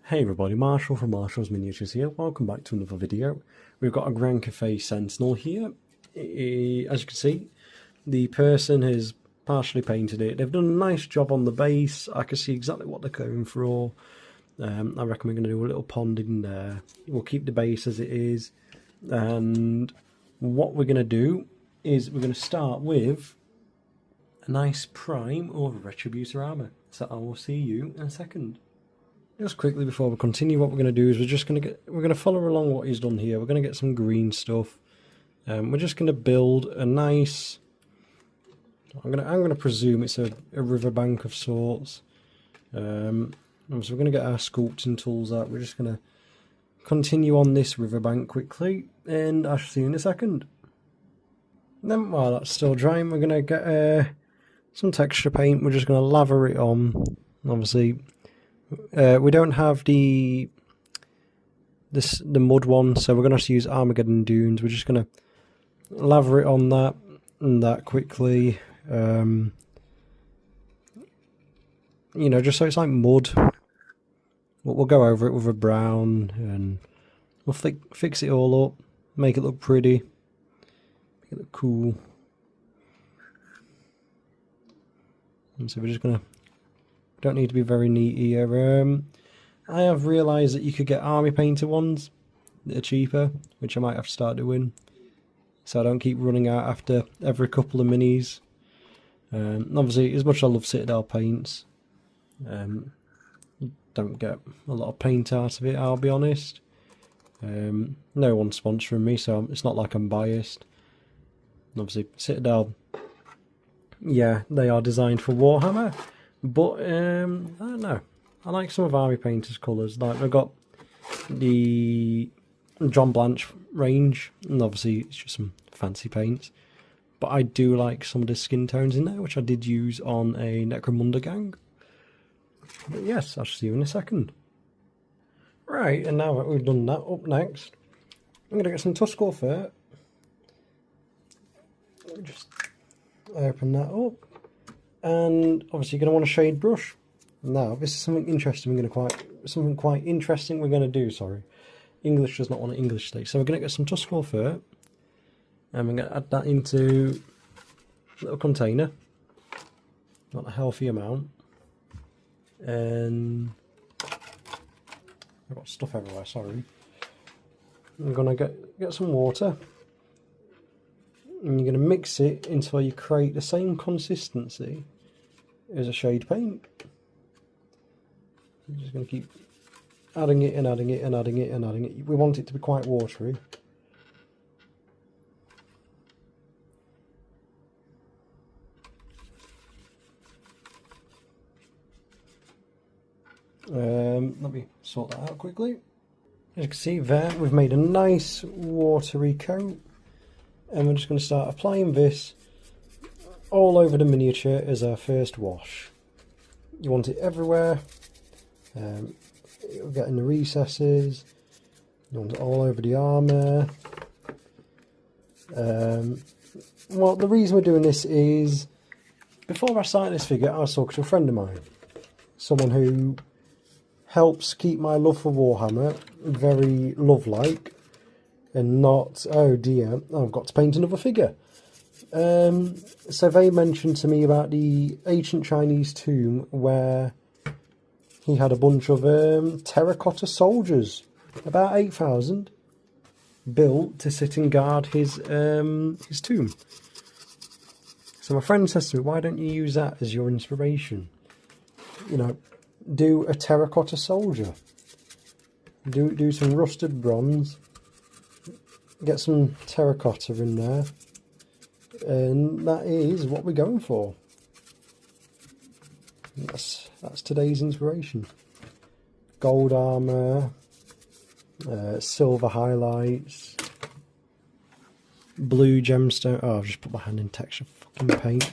Hey everybody, Marshall from Marshall's Miniatures here. Welcome back to another video. We've got a Grand Cathay Sentinel here. As you can see, the person has partially painted it. They've done a nice job on the base. I can see exactly what they're going for. I reckon we're going to do a little pond in there. We'll keep the base as it is. And what we're going to do is we're going to start with a nice prime over Retributor armour. So I will see you in a second. Just quickly before we continue, what we're going to do is we're going to follow along what he's done here. We're going to get some green stuff. We're just going to build a nice. I'm going to presume it's a riverbank of sorts. So we're going to get our sculpting tools out. We're just going to continue on this riverbank quickly, and I shall see you in a second. And then while that's still drying, we're going to get some texture paint. We're just going to lather it on. Obviously. We don't have the mud one, so we're going to have to use Armageddon Dunes. We're just going to lather it on that and that quickly. You know, just so it's like mud. We'll go over it with a brown and we'll fix it all up, make it look pretty, make it look cool. And so we're just going to. Don't need to be very neat here. I have realised that you could get army painter ones that are cheaper, which I might have to start doing, so I don't keep running out after every couple of minis. Obviously, as much as I love Citadel paints, don't get a lot of paint out of it, I'll be honest. No one's sponsoring me, so it's not like I'm biased. Obviously, Citadel, yeah, they are designed for Warhammer. But, I don't know, I like some of Army Painter's colours. Like, we've got the John Blanche range, and obviously it's just some fancy paints. But I do like some of the skin tones in there, which I did use on a Necromunda gang. But yes, I shall see you in a second. Right, and now that we've done that, up next, I'm going to get some Tuscarora fur. Let me just open that up. And obviously you're going to want a shade brush. Now, this is something interesting. Something quite interesting we're going to do. Sorry, English does not want an English state. So we're going to get some Tuscarora fur, and we're going to add that into a little container. Not a healthy amount. And I've got stuff everywhere. Sorry. I'm going to get some water, and you're going to mix it until you create the same consistency as a shade paint. I'm just going to keep adding it and adding it and adding it and adding it. We want it to be quite watery. Let me sort that out quickly. As you can see there, we've made a nice watery coat. And we're just going to start applying this all over the miniature as our first wash. You want it everywhere. You'll get in the recesses. You want it all over the armour. Well, the reason we're doing this is, before I started this figure, I was talking to a friend of mine. Someone who helps keep my love for Warhammer very love-like. And not, oh dear, I've got to paint another figure. So they mentioned to me about the ancient Chinese tomb where he had a bunch of terracotta soldiers, about 8,000, built to sit and guard his tomb. So my friend says to me, why don't you use that as your inspiration? You know, do a terracotta soldier. Do some rusted bronze. Get some terracotta in there, and that is what we're going for. That's today's inspiration. Gold armour, silver highlights, blue gemstone. Oh, I've just put my hand in texture fucking paint.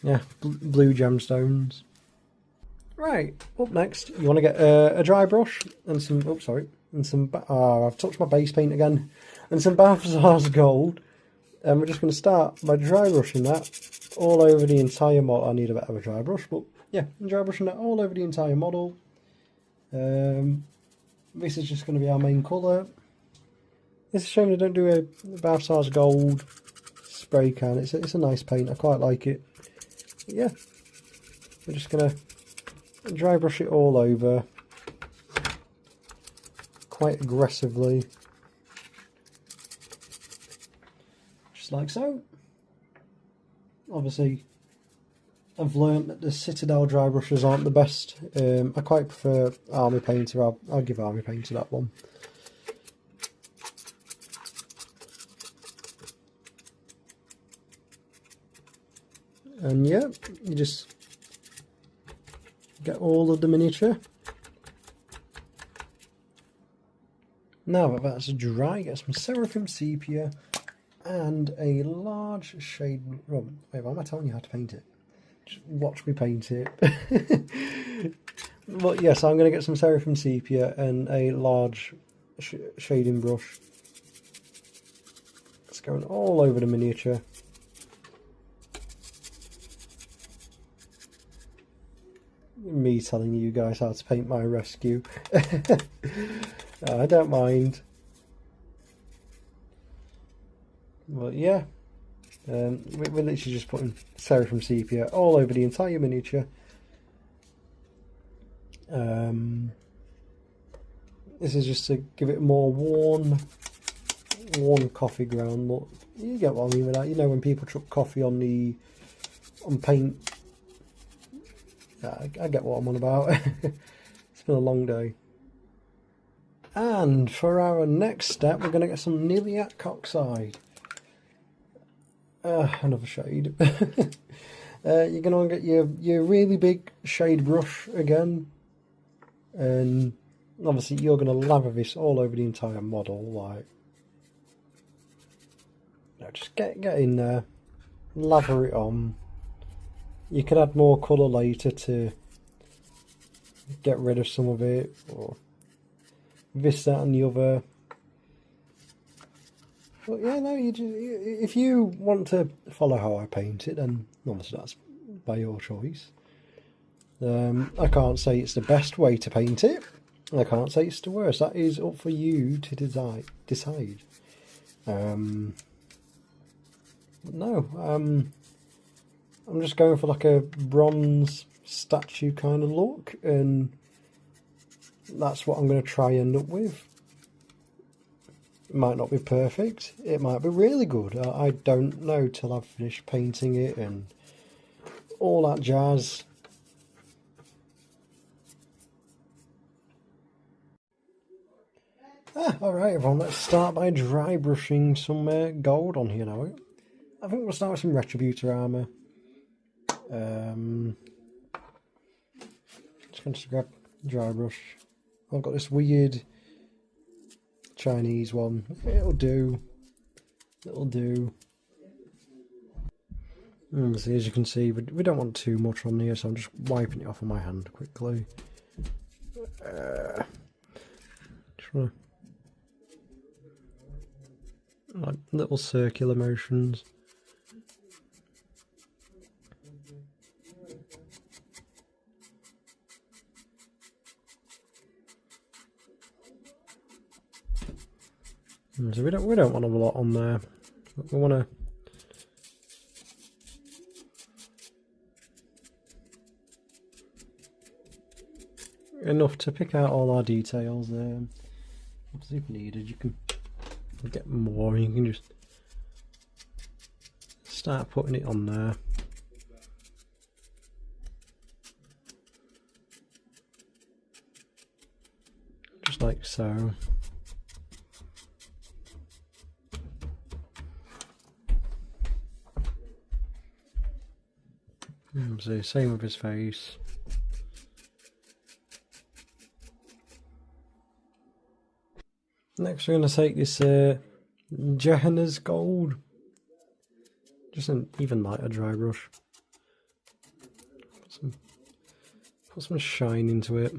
Yeah, blue gemstones. Right, up next, you want to get a dry brush and some. Oh, sorry. And some, I've touched my base paint again, and some Balthazar's gold, and we're just going to start by dry brushing that all over the entire model. I need a bit of a dry brush, but yeah, dry brushing that all over the entire model, This is just going to be our main colour. It's a shame they don't do a Balthazar's Gold spray can. It's a nice paint. I quite like it. But yeah, we're just going to dry brush it all over quite aggressively, just like so. Obviously, I've learnt that the Citadel dry brushes aren't the best. I quite prefer Army Painter. I'll give Army Painter that one. And yeah, you just get all of the miniature. Now that that's dry, get some Seraphim Sepia and a large shade. Oh, wait, why am I telling you how to paint it? Just watch me paint it. But yes, I'm going to get some Seraphim Sepia and a large shading brush. It's going all over the miniature. Me telling you guys how to paint my rescue. I don't mind. But yeah, we're literally just putting Seraphim Sepia all over the entire miniature. This is just to give it a more worn coffee ground look. You get what I mean with that. You know when people chuck coffee on paint. Yeah, I get what I'm on about. It's been a long day. And for our next step, we're going to get some Niliac Oxide. Another shade. You're going to get your really big shade brush again. And obviously you're going to lather this all over the entire model. Like, just get in there, lather it on. You can add more colour later to get rid of some of it, or this, that and the other. But yeah, no, if you want to follow how I paint it, then obviously that's by your choice. I can't say it's the best way to paint it. I can't say it's the worst. That is up for you to decide. I'm just going for like a bronze statue kind of look, and that's what I'm going to try and end up with. It might not be perfect, it might be really good. I don't know till I've finished painting it and all that jazz. Alright everyone, let's start by dry brushing some gold on here now. I think we'll start with some Retributor armour. Just going to grab dry brush. I've got this weird Chinese one. It'll do. And see, as you can see, we don't want too much on here, so I'm just wiping it off on my hand quickly. Just wanna, like little circular motions. So we don't want a lot on there. We want to enough to pick out all our details. Obviously, if needed, you can get more. You can just start putting it on there. Just like so. So same with his face. Next we're going to take this Jehanna's Gold. Just an even lighter dry brush. Put some shine into it.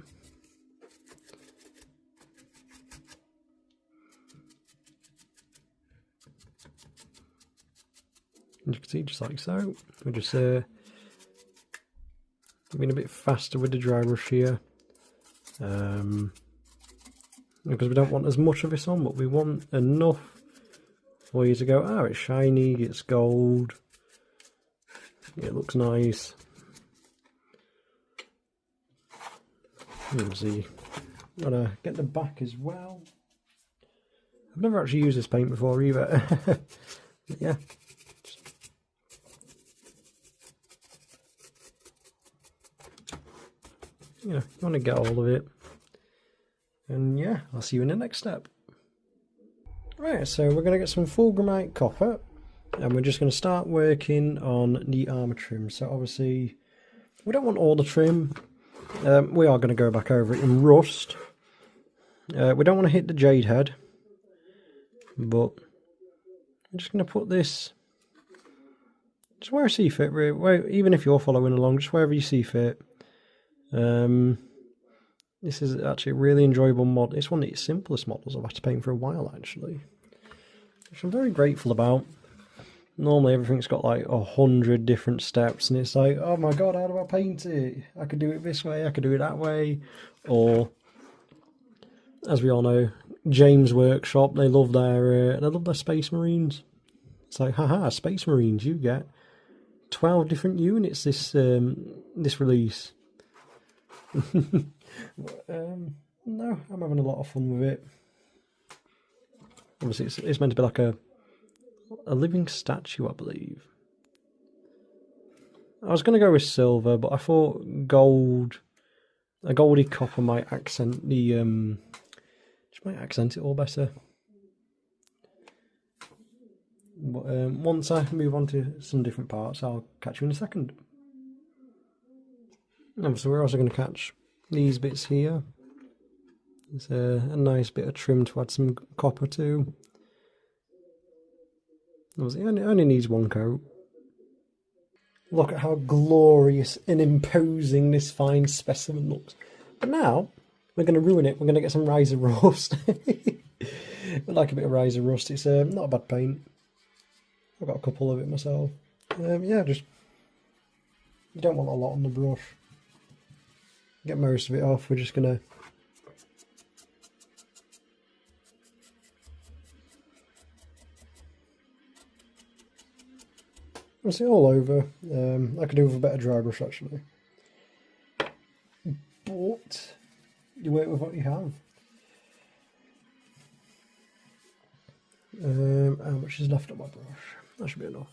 And you can see just like so. We're just being a bit faster with the dry brush here. Because we don't want as much of this on, but we want enough for you to go, oh, it's shiny, it's gold, it looks nice. Let's see, gotta get the back as well. I've never actually used this paint before either. Yeah. You know, you want to get all of it. And yeah, I'll see you in the next step. Right, so we're going to get some fulgurite copper. And we're just going to start working on the armour trim. So obviously, we don't want all the trim. We are going to go back over it in rust. We don't want to hit the jade head. But I'm just going to put this just where I see fit, really. Even if you're following along, just wherever you see fit. This is actually a really enjoyable mod. It's one of the simplest models I've had to paint for a while, actually, which I'm very grateful about. Normally everything's got like 100 different steps, and it's like, oh my god, how do I paint it? I could do it this way, I could do it that way. Or, as we all know, James Workshop, they love their Space Marines. It's like, haha, Space Marines, you get 12 different units this release. No, I'm having a lot of fun with it. Obviously, it's meant to be like a living statue, I believe. I was going to go with silver, but I thought gold, a goldy copper might accent the just might accent it all better. But once I move on to some different parts, I'll catch you in a second. So we're also going to catch these bits here. There's a nice bit of trim to add some copper to. It only needs one coat. Look at how glorious and imposing this fine specimen looks. But now, we're going to ruin it. We're going to get some Riser Rust. I like a bit of Riser Rust. It's not a bad paint. I've got a couple of it myself. Yeah, just... You don't want a lot on the brush. Get most of it off. We're just going to... I'll see all over. I could do with a better dry brush actually. But you work with what you have. How much is left on my brush? That should be enough.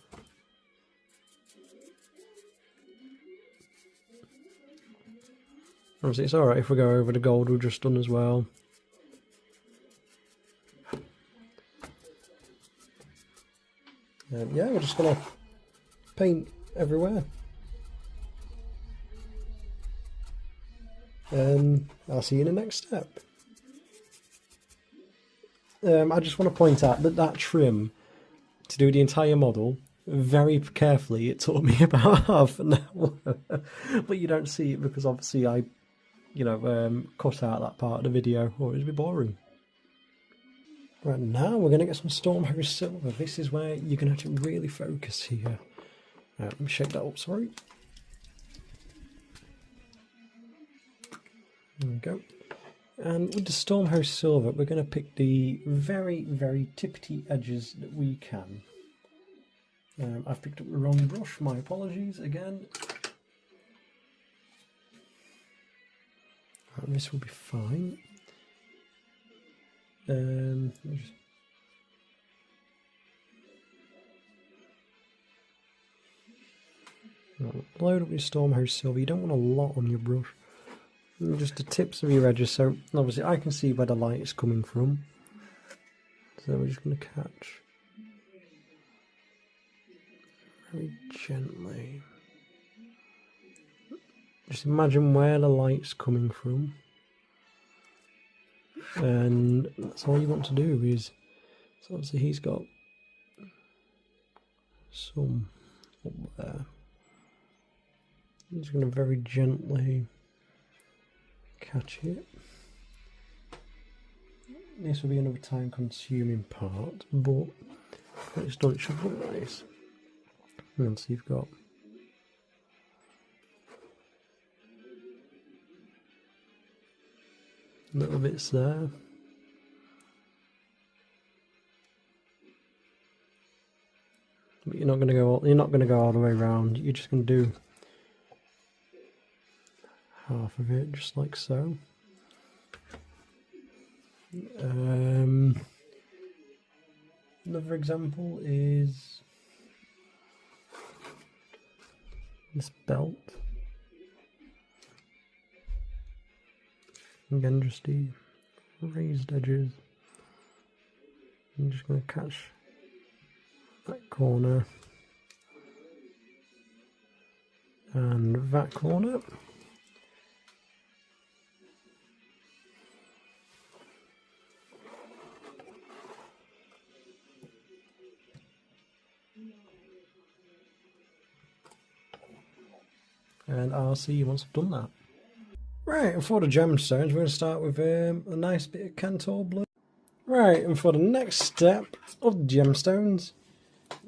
Obviously it's alright if we go over the gold we've just done as well. Yeah, we're just going to paint everywhere. I'll see you in the next step. I just want to point out that that trim, to do the entire model, very carefully, it took me about half an hour. But you don't see it because obviously I, cut out that part of the video, or it'd be boring. Right, now we're going to get some Stormhouse Silver. This is where you're going to have to really focus here. Let me shake that up, sorry. There we go. And with the Stormhouse Silver, we're going to pick the very, very tippity edges that we can. I've picked up the wrong brush, my apologies again. Right, this will be fine. Load up your Stormhouse Silver. You don't want a lot on your brush. Just the tips of your edges, so obviously I can see where the light is coming from. So we're just going to catch very gently. Just imagine where the light's coming from. And that's all you want to do is, so obviously he's got some up there. I'm just going to very gently catch it. This will be another time consuming part, but when it's done it should look nice. And so you've got little bits there. But you're not going to go all the way around. You're just going to do half of it, just like so. Another example is this belt. Again, just the raised edges. I'm just going to catch that corner and that corner. And I'll see you once I've done that. Right, and for the gemstones, we're going to start with a nice bit of Kantor blue. Right, and for the next step of the gemstones,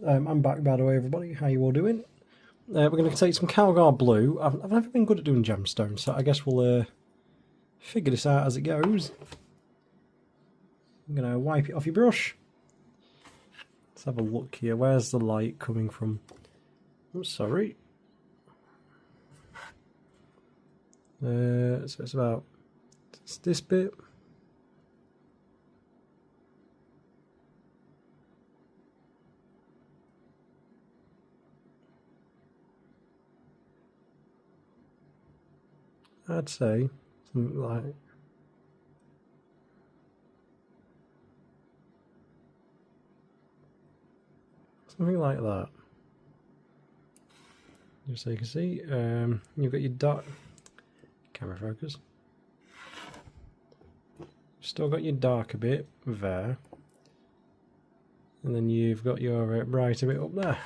I'm back, by the way, everybody. How you all doing? We're going to take some Calgar blue. I've never been good at doing gemstones, so I guess we'll figure this out as it goes. I'm going to wipe it off your brush. Let's have a look here. Where's the light coming from? I'm sorry. So it's this bit. I'd say something like that. Just so you can see, you've got your dark camera focus. Still got your darker bit there, and then you've got your brighter bit up there.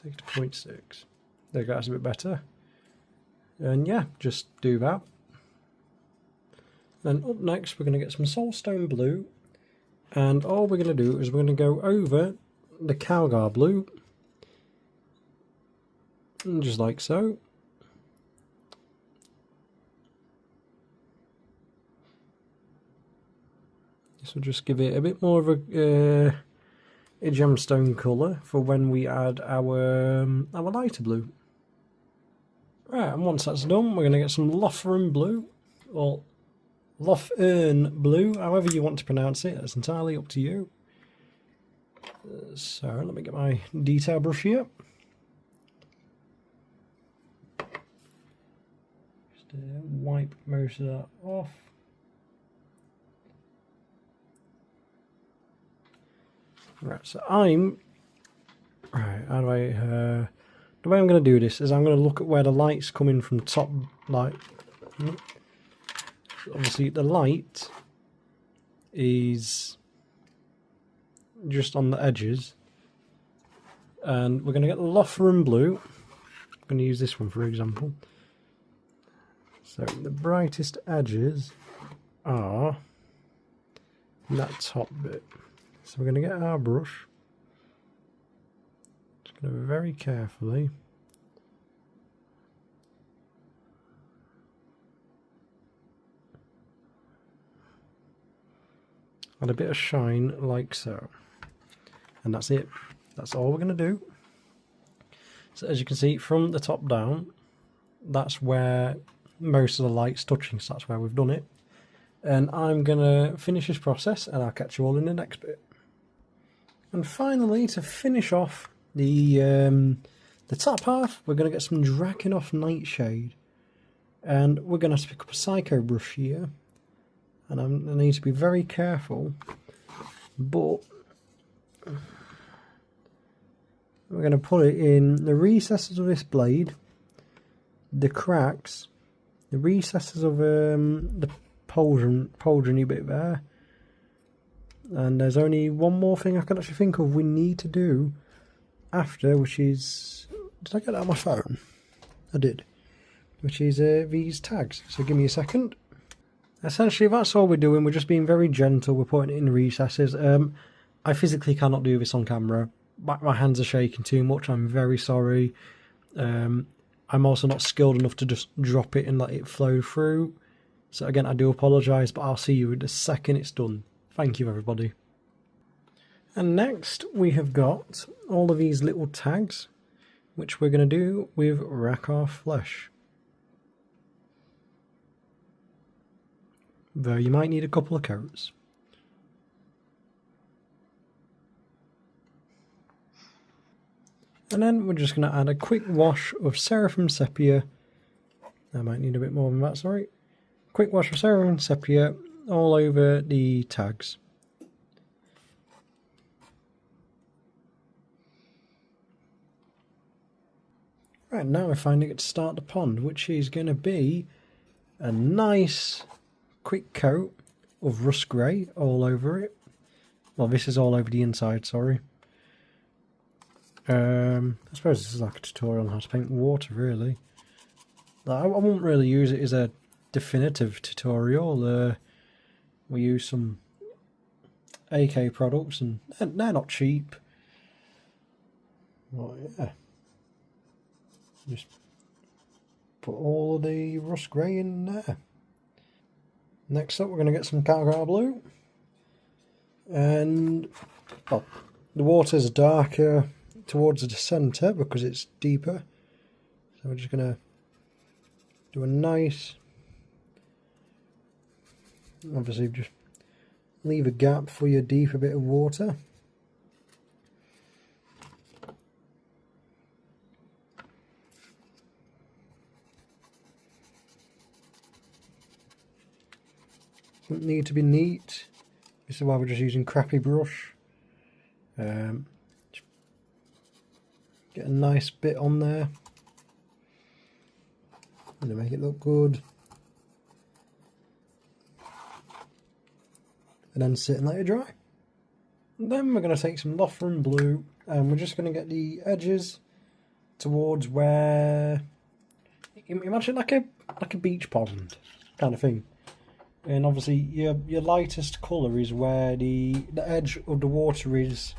Take it to 0.6. There, that's a bit better. And yeah, just do that. Then up next, we're going to get some Soulstone blue, and all we're going to do is we're going to go over the Calgar blue, and just like so. This will just give it a bit more of a gemstone colour for when we add our lighter blue. Right, and once that's done, we're going to get some Lothern blue, or Lothern blue, however you want to pronounce it. That's entirely up to you. So let me get my detail brush here. Just wipe most of that off. Right, so how do I, the way I'm going to do this is I'm going to look at where the light's coming from top, light. Obviously the light is just on the edges, and we're going to get the Lothern blue. I'm going to use this one for example. So the brightest edges are that top bit. So we're going to get our brush, just going to very carefully add a bit of shine like so, and that's it. That's all we're going to do. So as you can see from the top down, that's where most of the light's touching, so that's where we've done it. And I'm going to finish this process, and I'll catch you all in the next bit. And finally, to finish off the top half, we're going to get some Drakenhof Nightshade. And we're going to have to pick up a Psycho brush here. And I need to be very careful. But we're going to put it in the recesses of this blade, the cracks, the recesses of the pauldrony bit there. And there's only one more thing I can actually think of we need to do after, which is... Did I get that on my phone? I did. Which is these tags. So give me a second. Essentially, that's all we're doing. We're just being very gentle. We're putting it in recesses. I physically cannot do this on camera. My hands are shaking too much. I'm very sorry. I'm also not skilled enough to just drop it and let it flow through. So again, I do apologise, but I'll see you the second it's done. Thank you, everybody. And next we have got all of these little tags, which we're going to do with Rackar Flesh. Though you might need a couple of coats. And then we're just going to add a quick wash of Seraphim Sepia. I might need a bit more than that, sorry. Quick wash of Seraphim Sepia all over the tags. Right, now we're finding it to start the pond, which is going to be a nice quick coat of rust grey all over it. Well, this is all over the inside, sorry. I suppose this is like a tutorial on how to paint water, really. I won't really use it as a definitive tutorial. We use some AK products, and they're not cheap. Well, yeah. Just put all of the rust grey in there. Next up, we're going to get some Calgar blue. And well, the water's darker towards the centre because it's deeper. So we're just going to do a nice, obviously just leave a gap for your deeper bit of water. Doesn't need to be neat. This is why we're just using crappy brush. Get a nice bit on there. And make it look good. And then sit and let it dry. And then we're going to take some Lothran blue and we're just going to get the edges towards where, imagine like a beach pond kind of thing. And obviously your lightest colour is where the edge of the water is.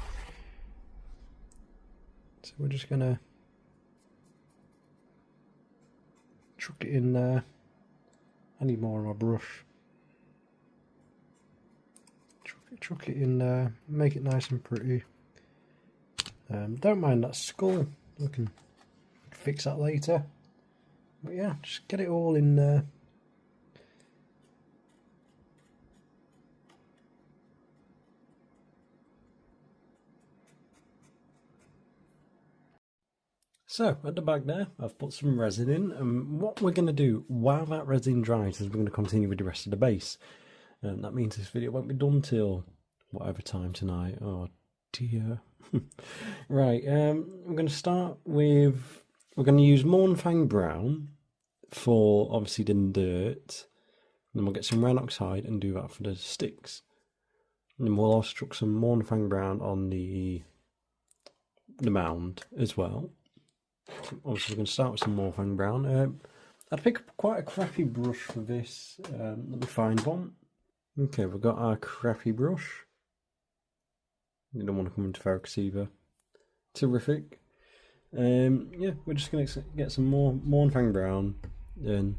So we're just going to chuck it in there. I need more on my brush. Chuck it in there, make it nice and pretty. Don't mind that skull, we can fix that later. But yeah, just get it all in there. So, at the back there, I've put some resin in, and what we're going to do while that resin dries is we're going to continue with the rest of the base. And that means this video won't be done till whatever time tonight. Oh dear. Right, we're going to start with, we're going to use Mornfang Brown for obviously the dirt. And then we'll get some Ranox hide and do that for the sticks. And then we'll also chuck some Mornfang Brown on the mound as well. So obviously we're going to start with some Mornfang Brown. I'd pick up quite a crappy brush for this. Let me find one. Okay, we've got our crappy brush. You don't want to come into focus either. Terrific. Yeah, we're just going to get some more Mornfang Brown, and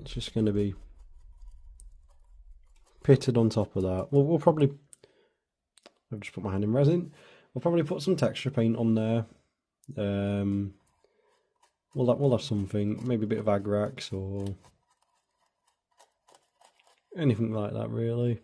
it's just going to be pitted on top of that. We'll probably, I've just put my hand in resin. We'll probably put some texture paint on there. We'll have something, maybe a bit of Agrax or anything like that, really.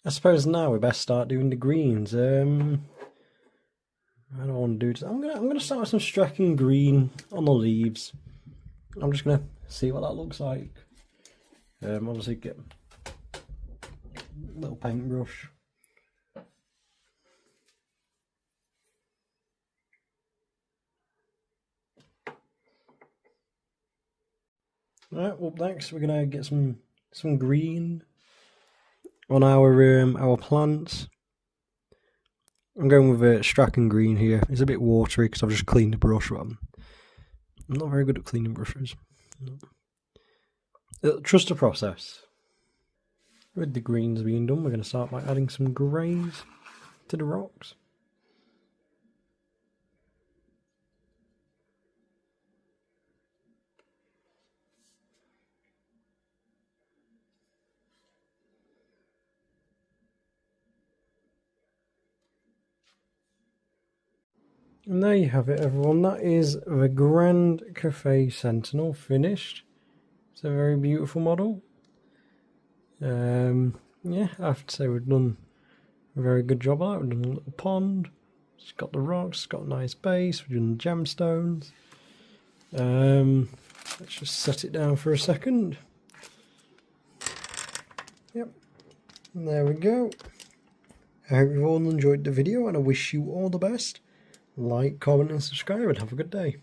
I suppose now we best start doing the greens. I don't want to do this. I'm gonna start with some Straken green on the leaves. I'm just gonna see what that looks like. Obviously get a little paintbrush. Right, up next we're gonna get some green on our plants. I'm going with a Straken green here. It's a bit watery because I've just cleaned the brush. I'm not very good at cleaning brushes. Trust the process. with the greens being done, we're going to start by adding some greys to the rocks. And there you have it, everyone. That is the Grand Cathay Sentinel finished. It's a very beautiful model. Yeah, I have to say we've done a very good job on it. We've done a little pond. It's got the rocks. It's got a nice base. We've done gemstones. Let's just set it down for a second. Yep. And there we go. I hope you've all enjoyed the video, and I wish you all the best. Like, comment and subscribe, and have a good day.